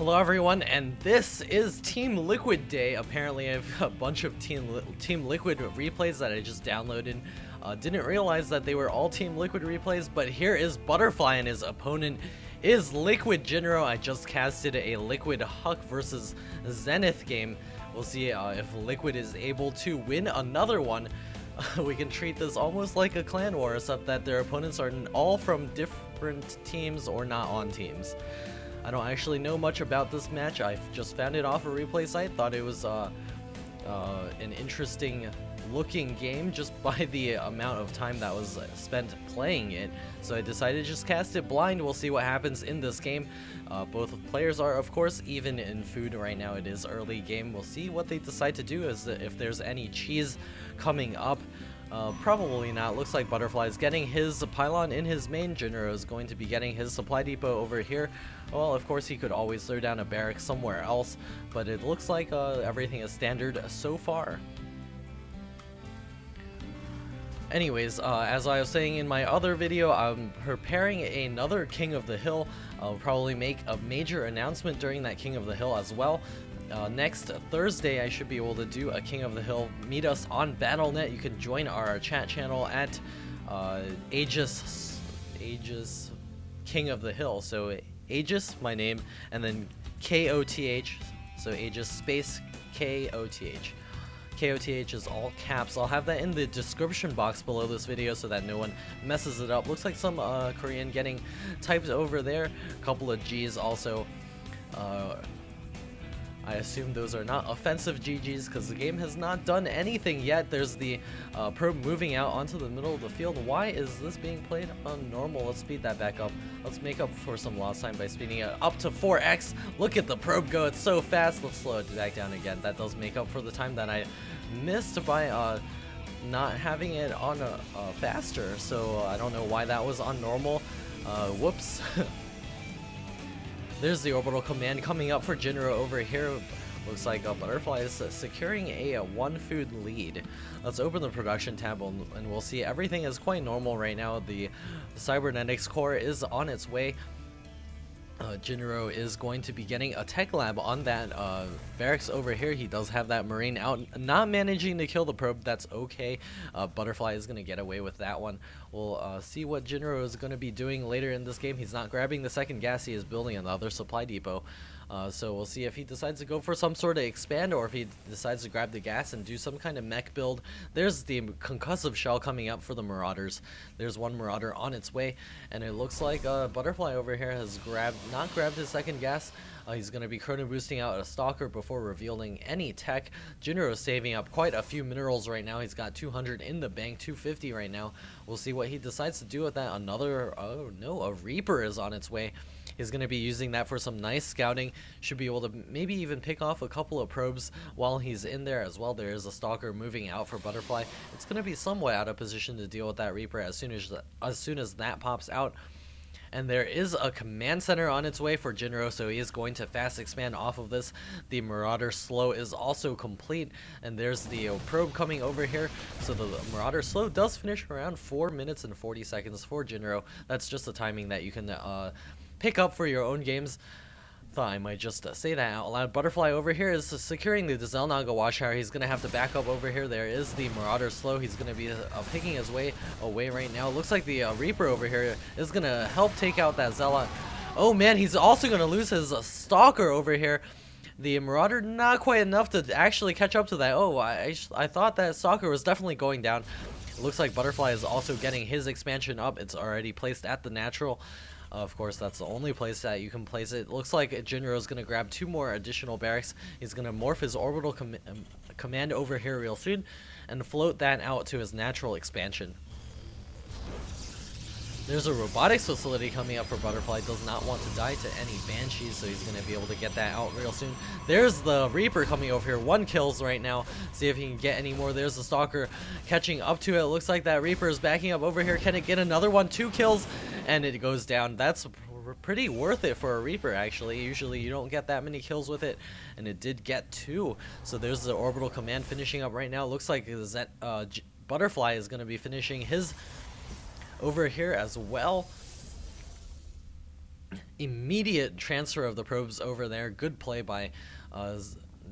Hello everyone, and this is Team Liquid Day. Apparently I have a bunch of Team Liquid replays that I just downloaded. Didn't realize that they were all Team Liquid replays, but here is Butterfly and his opponent is LiquidJinro. I just casted a Liquid Huck versus Zenith game. We'll see if Liquid is able to win another one. We can treat this almost like a clan war, except that their opponents are all from different teams or not on teams. I don't actually know much about this match. I just found it off a replay site. Thought it was an interesting looking game just by the amount of time that was spent playing it. So I decided to just cast it blind. We'll see what happens in this game. Both players are, of course, even in food right now. It is early game. We'll see what they decide to do, as if there's any cheese coming up. Probably not. Looks like Butterfly is getting his pylon in his main. Jinro is going to be getting his supply depot over here. Well, of course, he could always throw down a barrack somewhere else, but it looks like everything is standard so far. Anyways, as I was saying in my other video, I'm preparing another King of the Hill. I'll probably make a major announcement during that King of the Hill as well. Next Thursday, I should be able to do a King of the Hill. Meet us on Battle.net. You can join our chat channel at AEgis King of the Hill. So AEgis, my name, and then KOTH. So AEgis space KOTH. KOTH is all caps. I'll have that in the description box below this video so that no one messes it up. Looks like some Korean getting typed over there. A couple of G's also. I assume those are not offensive GGs because the game has not done anything yet. There's the probe moving out onto the middle of the field. Why is this being played on normal? Let's speed that back up. Let's make up for some lost time by speeding it up to 4x. Look at the probe go. It's so fast. Let's slow it back down again. That does make up for the time that I missed by not having it on faster. So I don't know why that was on normal. Whoops. There's the orbital command coming up for Jinro over here. Looks like Butterfly is securing a 1 food lead. Let's open the production tab and we'll see everything is quite normal right now. The cybernetics core is on its way. Jinro is going to be getting a tech lab on that barracks over here. He does have that marine out, not managing to kill the probe. That's okay. Butterfly is going to get away with that one. We'll see what Jinro is going to be doing later in this game. He's not grabbing the second gas. He is building another supply depot. So we'll see if he decides to go for some sort of expand or if he decides to grab the gas and do some kind of mech build. There's the concussive shell coming up for the Marauders. There's one Marauder on its way, and it looks like Butterfly over here has not grabbed his second gas. He's going to be chrono boosting out a Stalker before revealing any tech. Jinro is saving up quite a few minerals right now. He's got 200 in the bank, 250 right now. We'll see what he decides to do with that. Oh no, a Reaper is on its way. He's going to be using that for some nice scouting. Should be able to maybe even pick off a couple of probes while he's in there as well. There is a Stalker moving out for Butterfly. It's going to be somewhat out of position to deal with that Reaper as soon as that pops out. And there is a command center on its way for Jinro, so he is going to fast expand off of this. The Marauder slow is also complete, and there's the probe coming over here. So the Marauder slow does finish around 4 minutes and 40 seconds for Jinro. That's just the timing that you can pick up for your own games. Thought I might just say that out loud. Butterfly over here is securing the Xel'Naga Watchtower. He's going to have to back up over here. There is the Marauder slow. He's going to be picking his way away right now. Looks like the Reaper over here is going to help take out that Zealot. Oh man, he's also going to lose his Stalker over here. The Marauder not quite enough to actually catch up to that. Oh, I thought that Stalker was definitely going down. It looks like Butterfly is also getting his expansion up. It's already placed at the natural. Of course, that's the only place that you can place it. Looks like Jinro is going to grab 2 more additional barracks. He's going to morph his orbital command over here real soon and float that out to his natural expansion. There's a robotics facility coming up for Butterfly. Does not want to die to any Banshees, so he's going to be able to get that out real soon. There's the Reaper coming over here. 1 kills right now. See if he can get any more. There's the Stalker catching up to it. Looks like that Reaper is backing up over here. Can it get another one? 2 kills, and it goes down. That's pretty worth it for a Reaper, actually. Usually you don't get that many kills with it, and it did get 2. So there's the orbital command finishing up right now. Looks like Butterfly is going to be finishing his over here as well. immediate transfer of the probes over there. Good play by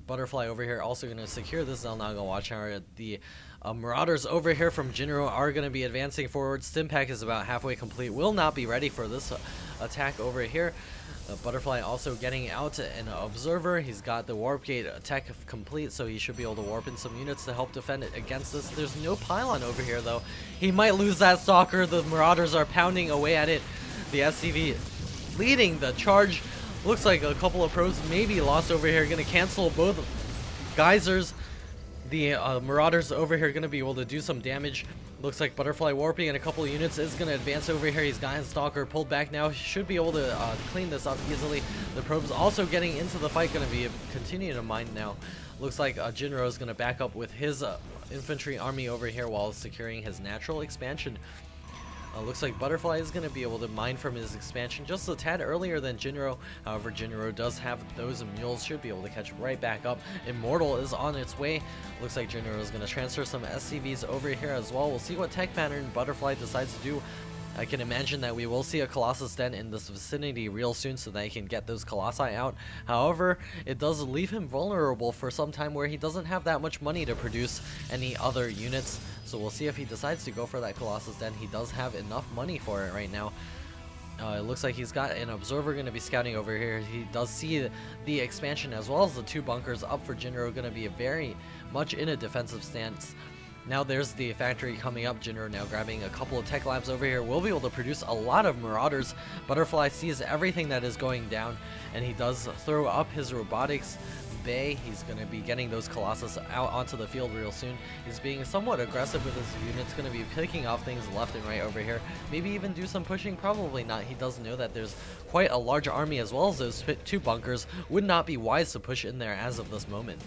Butterfly over here. Also going to secure this Xel'Naga Watchtower. The Marauders over here from Jinro are going to be advancing forward. Stimpack is about halfway complete. Will not be ready for this attack over here. Butterfly also getting out an Observer. He's got the Warp Gate tech complete, so he should be able to warp in some units to help defend it against this. There's no pylon over here, though. He might lose that Stalker. The Marauders are pounding away at it. The SCV leading the charge. Looks like a couple of probes maybe lost over here. Going to cancel both geysers. The Marauders over here going to be able to do some damage. Looks like Butterfly warping and a couple of units is going to advance over here. He's got his Stalker pulled back now. He should be able to clean this up easily. The probes also getting into the fight, going to be continuing to mine now. Looks like Jinro is going to back up with his infantry army over here while securing his natural expansion. Looks like Butterfly is going to be able to mine from his expansion just a tad earlier than Jinro. However, Jinro does have those mules, should be able to catch right back up. Immortal is on its way. Looks like Jinro is going to transfer some SCVs over here as well. We'll see what tech pattern Butterfly decides to do. I can imagine that we will see a Colossus Den in this vicinity real soon so that he can get those Colossi out. However, it does leave him vulnerable for some time where he doesn't have that much money to produce any other units. So we'll see if he decides to go for that Colossus Den. He does have enough money for it right now. It looks like he's got an Observer going to be scouting over here. He does see the expansion as well as the two bunkers up for Jinro. Going to be very much in a defensive stance. Now there's the factory coming up. Jinro now grabbing a couple of tech labs over here. We'll be able to produce a lot of Marauders. Butterfly sees everything that is going down, and he does throw up his robotics bay. He's going to be getting those Colossus out onto the field real soon. He's being somewhat aggressive with his units, going to be picking off things left and right over here. Maybe even do some pushing, probably not. He does know that there's quite a large army as well as those two bunkers. Would not be wise to push in there as of this moment.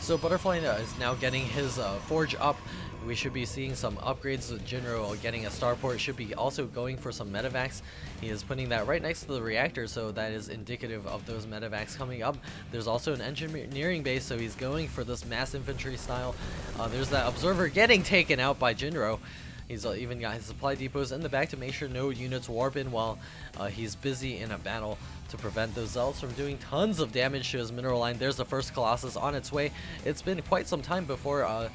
So Butterfly is now getting his forge up. We should be seeing some upgrades with Jinro getting a starport. Should be also going for some medevacs. He is putting that right next to the reactor, so that is indicative of those medevacs coming up. There's also an engineering base, so he's going for this mass infantry style. There's that Observer getting taken out by Jinro. He's even got his supply depots in the back to make sure no units warp in while he's busy in a battle to prevent those Zealots from doing tons of damage to his mineral line. There's the first Colossus on its way. It's been quite some time before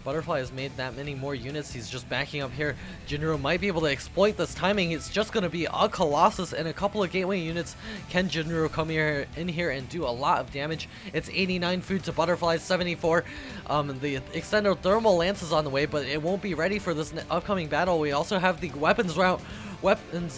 Butterfly has made that many more units. He's just backing up here. Jinro might be able to exploit this timing. It's just going to be a Colossus and a couple of gateway units. Can Jinro come in here and do a lot of damage? It's 89 food to Butterfly's 74. The extended thermal lance is on the way, but it won't be ready for this upcoming battle. We also have the weapons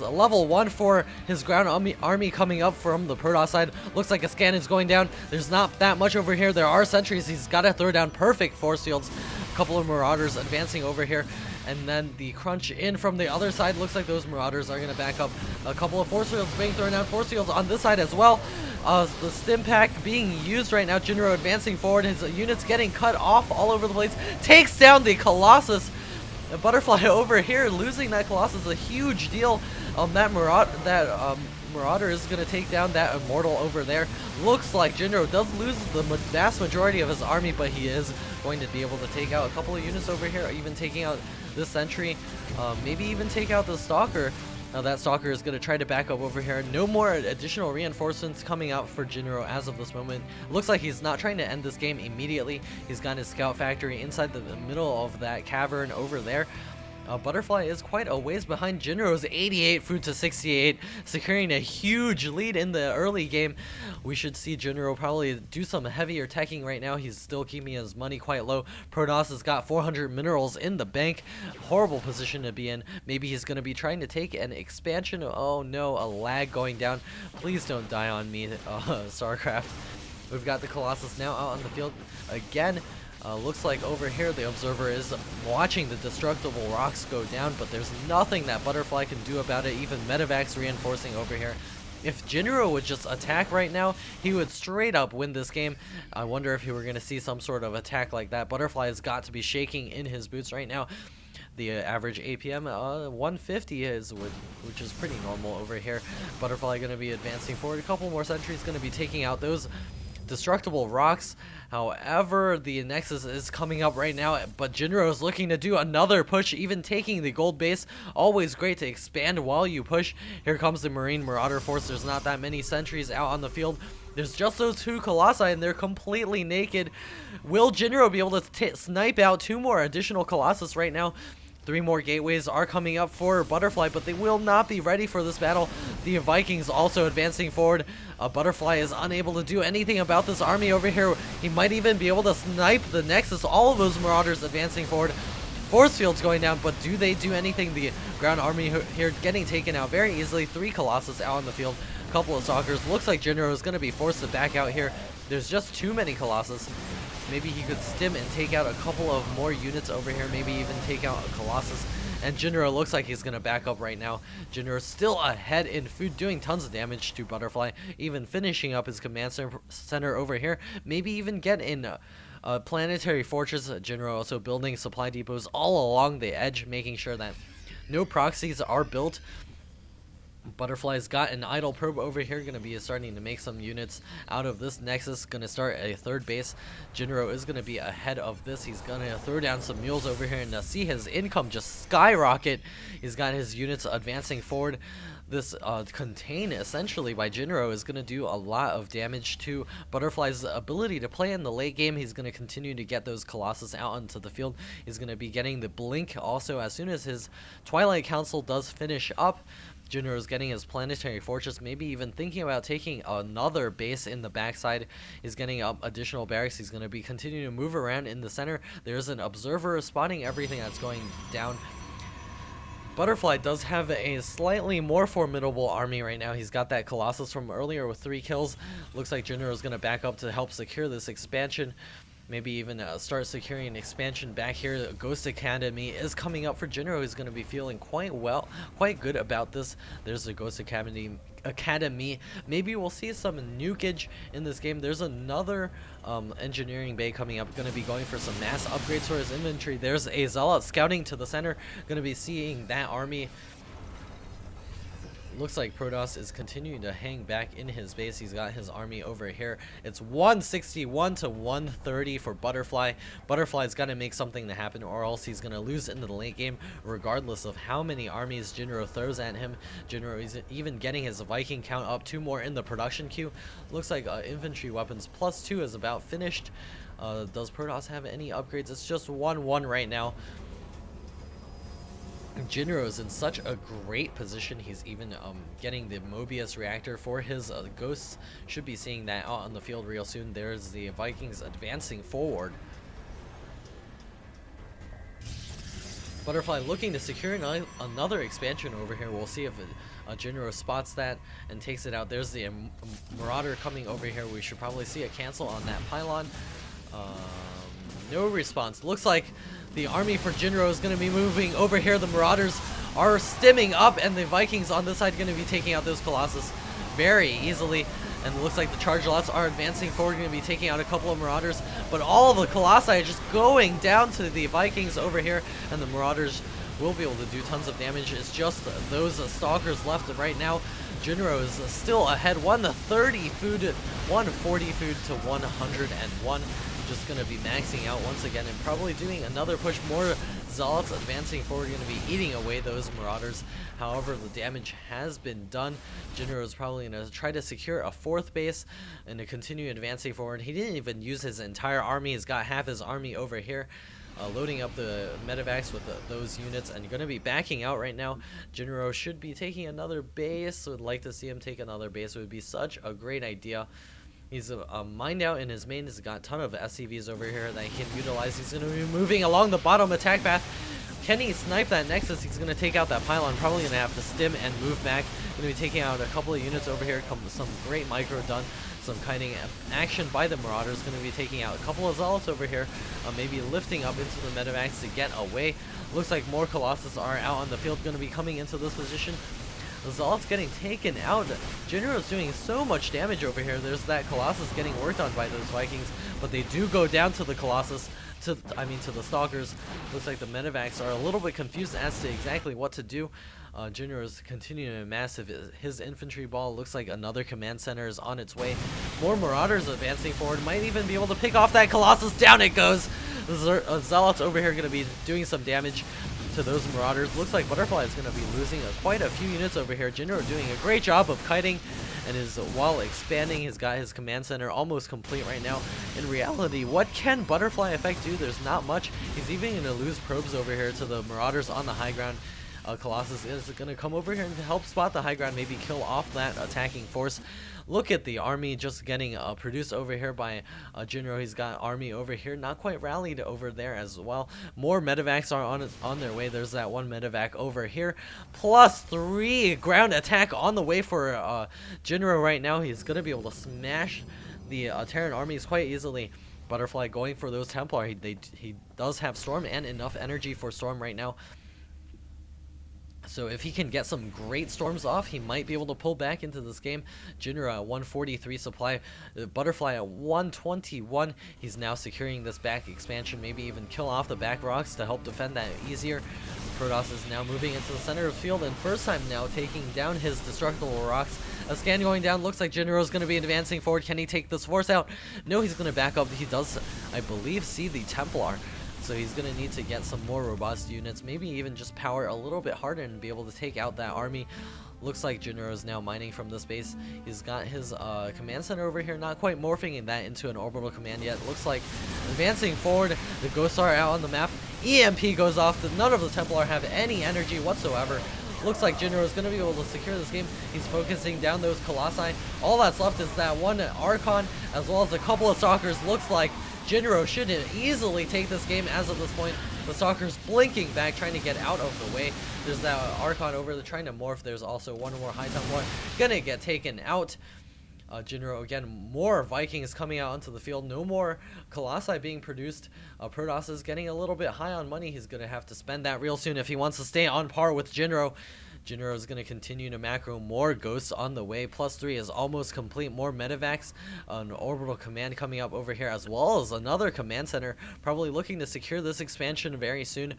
level 1 for his ground army coming up from the Protoss side. Looks like a scan is going down. There's not that much over here. There are sentries. He's got to throw down perfect force fields. A couple of Marauders advancing over here. And then the crunch in from the other side. Looks like those Marauders are going to back up. A couple of force fields being thrown down. Force fields on this side as well. The stim pack being used right now. Jinro advancing forward. His units getting cut off all over the place. Takes down the Colossus. A Butterfly over here losing that Colossus is a huge deal. That Marauder is going to take down that Immortal over there. Looks like Jinro does lose the vast majority of his army, but he is going to be able to take out a couple of units over here, even taking out this sentry, maybe even take out the Stalker. Now that Stalker is going to try to back up over here. No more additional reinforcements coming out for Jinro as of this moment. Looks like he's not trying to end this game immediately. He's got his scout factory inside the middle of that cavern over there. Butterfly is quite a ways behind Jinro's 88 food to 68, securing a huge lead in the early game. We should see Jinro probably do some heavier teching right now. He's still keeping his money quite low. Protoss has got 400 minerals in the bank. Horrible position to be in. Maybe he's going to be trying to take an expansion. Oh no, a lag going down. Please don't die on me, StarCraft. We've got the Colossus now out on the field again. Looks like over here the Observer is watching the destructible rocks go down, but there's nothing that Butterfly can do about it. Even medevacs reinforcing over here. If Jinro would just attack right now, he would straight up win this game. I wonder if we were going to see some sort of attack like that. Butterfly has got to be shaking in his boots right now. The average APM 150 is, which is pretty normal over here. Butterfly going to be advancing forward. A couple more sentries going to be taking out those destructible rocks. However, the Nexus is coming up right now, but Jinro is looking to do another push, even taking the gold base. Always great to expand while you push. Here comes the Marine Marauder Force. There's not that many sentries out on the field. There's just those 2 Colossi, and they're completely naked. Will Jinro be able to snipe out 2 more additional Colossus right now? 3 more gateways are coming up for Butterfly, but they will not be ready for this battle. The Vikings also advancing forward. Butterfly is unable to do anything about this army over here. He might even be able to snipe the Nexus. All of those Marauders advancing forward. Force fields going down, but do they do anything? The ground army here getting taken out very easily. 3 Colossus out on the field. A couple of Stalkers. Looks like Jinro is going to be forced to back out here. There's just too many Colossus. Maybe he could stim and take out a couple of more units over here. Maybe even take out a Colossus. And Jinro looks like he's going to back up right now. Jinro still ahead in food, doing tons of damage to Butterfly. Even finishing up his command center over here. Maybe even get in a planetary fortress. Jinro also building supply depots all along the edge, making sure that no proxies are built. Butterfly's got an idle probe over here, going to be starting to make some units out of this Nexus. Going to start a 3rd base. Jinro is going to be ahead of this. He's going to throw down some mules over here and see his income just skyrocket. He's got his units advancing forward. This contain essentially by Jinro is going to do a lot of damage to Butterfly's ability to play in the late game. He's going to continue to get those Colossus out onto the field. He's going to be getting the blink also as soon as his Twilight Council does finish up. Jinro is getting his planetary fortress, maybe even thinking about taking another base in the backside. He's getting up additional barracks. He's going to be continuing to move around in the center. There's an observer spotting everything that's going down. Butterfly does have a slightly more formidable army right now. He's got that Colossus from earlier with 3 kills. Looks like Jinro is going to back up to help secure this expansion. Maybe even start securing an expansion back here. The Ghost Academy is coming up for Jinro. He's going to be feeling quite good about this. There's the Ghost Academy. Maybe we'll see some nukage in this game. There's another engineering bay coming up. Going to be going for some mass upgrades for his inventory. There's a Zealot scouting to the center. Going to be seeing that army. Looks like Protoss is continuing to hang back in his base. He's got his army over here. It's 161 to 130 for Butterfly. Butterfly's got to make something to happen, or else he's going to lose into the late game, regardless of how many armies Jinro throws at him. Jinro is even getting his Viking count up. 2 more in the production queue. Looks like infantry weapons +2 is about finished. Does Protoss have any upgrades? It's just 1-1 right now. Jinro is in such a great position. He's even getting the Mobius reactor for his ghosts. Should be seeing that out on the field real soon. There's the Vikings advancing forward. Butterfly looking to secure another expansion over here. We'll see if Jinro spots that and takes it out. There's the Marauder coming over here. We should probably see a cancel on that pylon. No response. Looks like the army for Jinro is going to be moving over here. The Marauders are stimming up, and the Vikings on this side are going to be taking out those Colossus very easily. And it looks like the charge lots are advancing forward, going to be taking out a couple of Marauders. But all of the Colossi are just going down to the Vikings over here, and the Marauders will be able to do tons of damage. It's just those Stalkers left right now. Jinro is still ahead, 130 food, 140 food to 101. Just going to be maxing out once again and probably doing another push. More Zealots advancing forward, going to be eating away those Marauders. However, the damage has been done. Jinro is probably going to try to secure a 4th base and to continue advancing forward. He didn't even use his entire army. He's got half his army over here. Loading up the medevacs with those units and going to be backing out right now. Jinro should be taking another base. Would like to see him take another base. It would be such a great idea. He's mined out in his main. He's got a ton of SCVs over here that he can utilize. He's going to be moving along the bottom attack path. Can he snipe that Nexus? He's going to take out that pylon. Probably going to have to stim and move back. Going to be taking out a couple of units over here. Some great micro done. Some kiting action by the Marauders. Going to be taking out a couple of Zealots over here. Maybe lifting up into the medevacs to get away. Looks like more Colossus are out on the field. Going to be coming into this position. The Zealot's getting taken out. Jinro is doing so much damage over here. There's that Colossus getting worked on by those Vikings, but they do go down to the Colossus, to the Stalkers. Looks like the medevacs are a little bit confused as to exactly what to do. Jinro is continuing to massive his infantry ball. Looks like another command center is on its way. More Marauders advancing forward. Might even be able to pick off that Colossus. Down it goes. The Zealots over here going to be doing some damage to those Marauders. Looks like Butterfly is going to be losing quite a few units over here. Jinro doing a great job of kiting and is while expanding. He's got his command center almost complete right now. In reality, what can Butterfly Effect do? There's not much. He's even going to lose probes over here to the Marauders on the high ground. Colossus is going to come over here and help spot the high ground, maybe kill off that attacking force. Look at the army just getting produced over here by Jinro. He's got army over here, not quite rallied over there as well. More medevacs are on their way. There's that one medevac over here. +3 ground attack on the way for Jinro right now. He's going to be able to smash the Terran armies quite easily. Butterfly going for those Templar. He does have Storm and enough energy for Storm right now. So if he can get some great storms off, he might be able to pull back into this game. Jinro at 143 supply, Butterfly at 121. He's now securing this back expansion, maybe even kill off the back rocks to help defend that easier. Protoss is now moving into the center of the field, and first time now taking down his destructible rocks. A scan going down. Looks like Jinro is going to be advancing forward. Can he take this force out? No, he's going to back up. He does, I believe, see the Templar. So he's going to need to get some more robust units, maybe even just power a little bit harder and be able to take out that army. Looks like Jinro is now mining from this base. He's got his command center over here, not quite morphing that into an orbital command yet. Looks like advancing forward, the ghosts are out on the map. EMP goes off. None of the Templar have any energy whatsoever. Looks like Jinro is going to be able to secure this game. He's focusing down those Colossi. All that's left is that one Archon, as well as a couple of Stalkers. Looks like Jinro should easily take this game as of this point. The Stalker's blinking back, trying to get out of the way. There's that Archon over there trying to morph. There's also one more High Templar gonna get taken out. Jinro, again, more Vikings coming out onto the field. No more Colossi being produced. Protoss is getting a little bit high on money. He's gonna have to spend that real soon if he wants to stay on par with Jinro. Jinro is going to continue to macro. More ghosts on the way. +3 is almost complete. More medevacs. An orbital command coming up over here, as well as another command center. Probably looking to secure this expansion very soon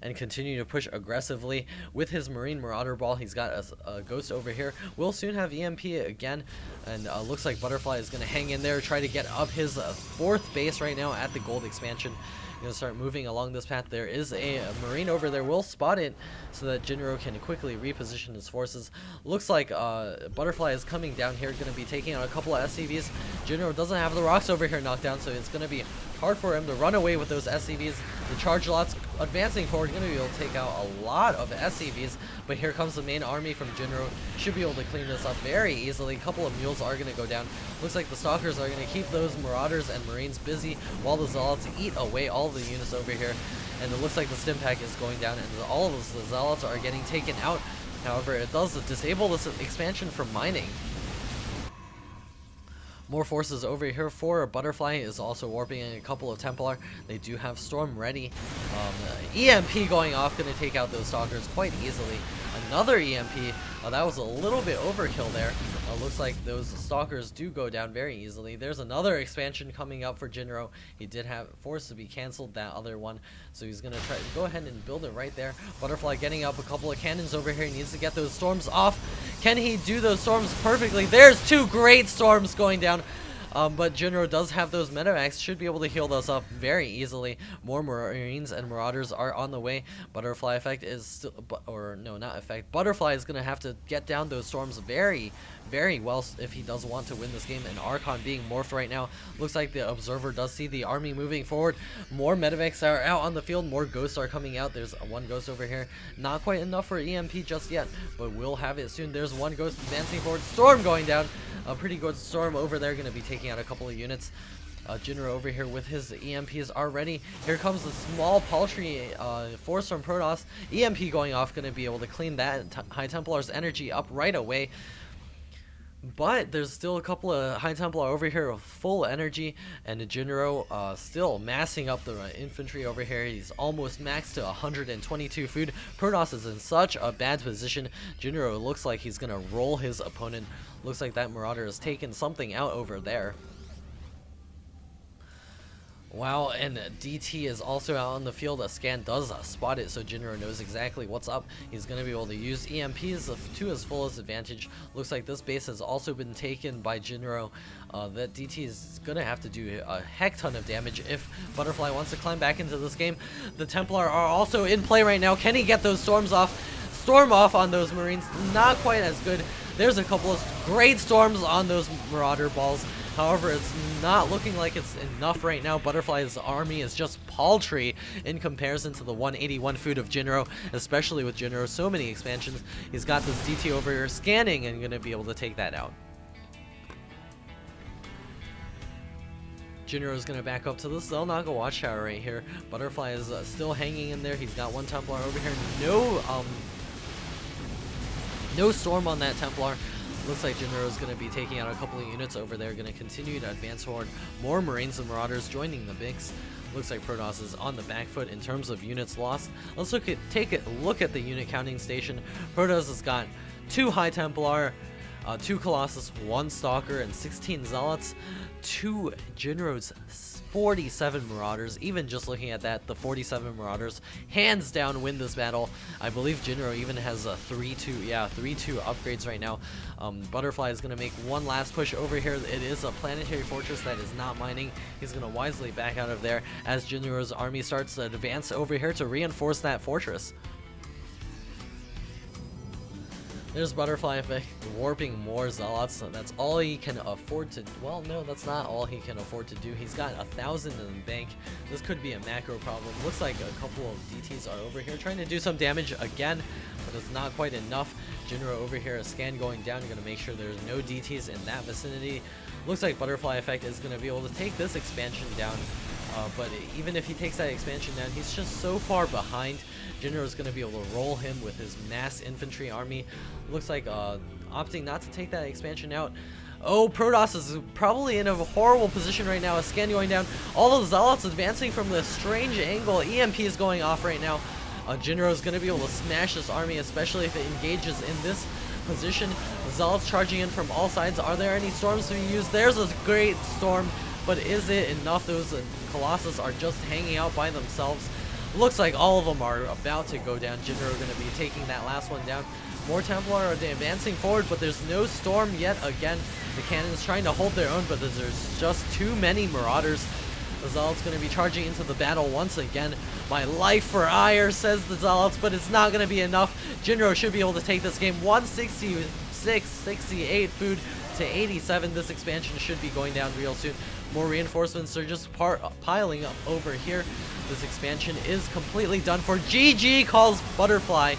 and continue to push aggressively with his Marine Marauder Ball. He's got a ghost over here. We'll soon have EMP again. And looks like Butterfly is going to hang in there, try to get up his 4th base right now at the gold expansion. Going to start moving along this path. There is a Marine over there. We'll spot it so that Jinro can quickly reposition his forces. Looks like Butterfly is coming down here, going to be taking out a couple of SCVs. Jinro doesn't have the rocks over here knocked down, so it's going to be hard for him to run away with those SCVs. The charge lots advancing forward, going to be able to take out a lot of SCVs, but here comes the main army from Jinro. Should be able to clean this up very easily. A couple of mules are going to go down. Looks like the Stalkers are going to keep those Marauders and Marines busy while the Zealots eat away all the units over here. And it looks like the Stimpak is going down, and all of the Zealots are getting taken out. However, it does disable this expansion from mining. More forces over here for Butterfly is also warping in a couple of Templar. They do have Storm ready. EMP going off, going to take out those Stalkers quite easily. Another EMP. That was a little bit overkill there. Looks like those Stalkers do go down very easily. There's another expansion coming up for Jinro. He did have forced to be canceled, that other one. So he's going to try to go ahead and build it right there. Butterfly getting up a couple of cannons over here. He needs to get those storms off. Can he do those storms perfectly? There's 2 great storms going down. But Jinro does have those medevacs, should be able to heal those up very easily. More Marines and Marauders are on the way. Butterfly effect is still, or no, not effect. Butterfly is going to have to get down those storms very, very well if he does want to win this game. And Archon being morphed right now. Looks like the Observer does see the army moving forward. More medevacs are out on the field. More ghosts are coming out. There's one ghost over here. Not quite enough for EMP just yet, but we'll have it soon. There's one ghost advancing forward. Storm going down. A pretty good storm over there, going to be taking out a couple of units. Jinro over here with his EMPs are ready. Here comes the small paltry force from Protoss. EMP going off, going to be able to clean that High Templar's energy up right away. But there's still a couple of High Templar over here with full energy, and Jinro still massing up the infantry over here. He's almost maxed to 122 food. Protoss is in such a bad position. Jinro looks like he's going to roll his opponent. Looks like that Marauder has taken something out over there. Wow, and DT is also out on the field. A scan does spot it, so Jinro knows exactly what's up. He's going to be able to use EMPs to his fullest advantage. Looks like this base has also been taken by Jinro. That DT is going to have to do a heck ton of damage if Butterfly wants to climb back into this game. The Templar are also in play right now. Can he get those storms off? Storm off on those Marines, not quite as good. There's a couple of great storms on those Marauder balls. However, it's not looking like it's enough right now. Butterfly's army is just paltry in comparison to the 181 food of Jinro, especially with Jinro. So many expansions. He's got this DT over here scanning and going to be able to take that out. Jinro is going to back up to the Xel'Naga Watchtower right here. Butterfly is still hanging in there. He's got one Templar over here. No storm on that Templar. Looks like Jinro is going to be taking out a couple of units over there. Going to continue to advance forward. More Marines and Marauders joining the mix. Looks like Protoss is on the back foot in terms of units lost. Let's take a look at the unit counting station. Protoss has got 2 High Templar, 2 Colossus, 1 Stalker, and 16 Zealots. 2 Jinro's 47 Marauders. Even just looking at that, the 47 Marauders hands down win this battle. I believe Jinro even has a 3-2 upgrades right now. Butterfly is going to make one last push over here. It is a planetary fortress that is not mining. He's going to wisely back out of there as Jinro's army starts to advance over here to reinforce that fortress. There's Butterfly Effect, warping more Zealots. That's all he can afford to... Well, no, that's not all he can afford to do. He's got 1,000 in the bank. This could be a macro problem. Looks like a couple of DTs are over here trying to do some damage again, but it's not quite enough. Jinro over here, a scan going down. You're going to make sure there's no DTs in that vicinity. Looks like Butterfly Effect is going to be able to take this expansion down. But even if he takes that expansion down, he's just so far behind. Jinro is going to be able to roll him with his mass infantry army. Looks like opting not to take that expansion out. Oh, Protoss is probably in a horrible position right now. A scan going down. All the Zealots advancing from this strange angle. EMP is going off right now. Jinro is going to be able to smash this army, especially if it engages in this position. Zealots charging in from all sides. Are there any storms to be used? There's a great storm. But is it enough? Those Colossus are just hanging out by themselves. Looks like all of them are about to go down. Jinro going to be taking that last one down. More Templar are advancing forward, but there's no storm yet again. The cannons trying to hold their own, but there's just too many Marauders. The Zealots going to be charging into the battle once again. My life for ire, says the Zealots, but it's not going to be enough. Jinro should be able to take this game. 166, 68 food to 87. This expansion should be going down real soon. More reinforcements are just piling up over here. This expansion is completely done for. GG calls Butterfly.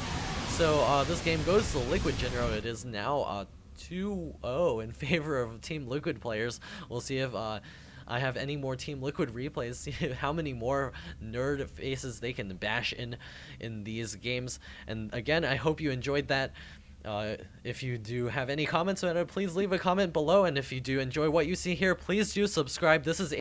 So this game goes to LiquidJinro. It is now 2-0 in favor of Team Liquid players. We'll see if I have any more Team Liquid replays, see how many more nerd faces they can bash in these games. And again, I hope you enjoyed that. If you do have any comments on it, please leave a comment below. And if you do enjoy what you see here, please do subscribe. This is